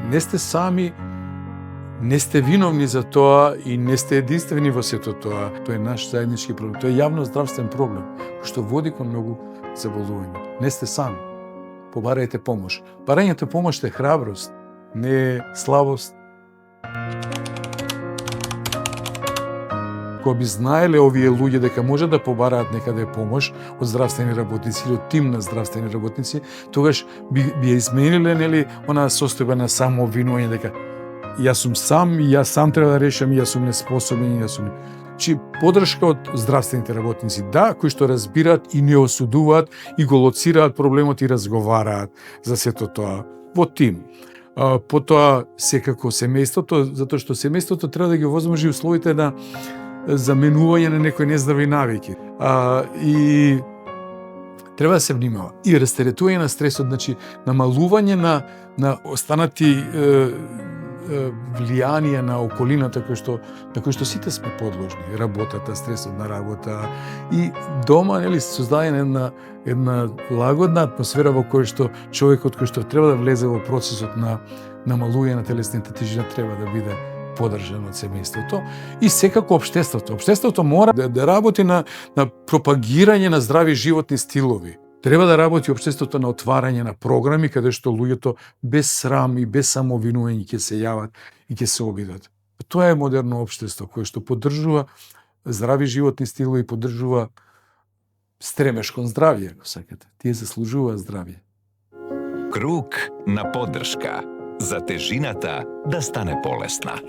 не сте сами, не сте виновни за тоа и не сте единствени во сето тоа. Тоа е наш заеднички проблем. Тоа е јавно здравствен проблем, што води кон многу заболувања. Не сте сами. Побарајте помош. Барањето помош е храброст, не е слабост. Кога би знаеле овие луѓе дека може да побараат некаде помош од здравствени работници или од тим на здравствени работници, тогаш би ја измениле, нели, онаа состојба на самообвинување дека јас сум сам и јас сам треба да решам, јас сум неспособен, јас сум. Чи поддршка од здравствените работници, да, кои што разбираат и не осудуваат и го лоцираат проблемот и разговараат за сето тоа во тим. Потоа секако семејството, затоа што семејството треба да ги овозможи условите на заменување на некои нездрави навики. И треба да се внимава. И растеретување на стресот, значи намалување на останати влијанија на околината на кој што сите сме подложни. Работата, стресот на работа и дома, нели, создадена една лагодна атмосфера во која што човекот кој што треба да влезе во процесот на намалување на телесната тежина треба да биде поддржан од семејството и секако општеството. Општеството мора да работи на пропагирање на здрави животни стилови. Треба да работи општеството на отварање на програми каде што луѓето без срам и без самообвинување ќе се јават и ќе се обидат. Тоа е модерно општество кое што поддржува здрави животни стилови, поддржува стремеж кон здравје, ако сакате. Тие заслужуваат здравје. Круг на поддршка за тежината да стане полесна.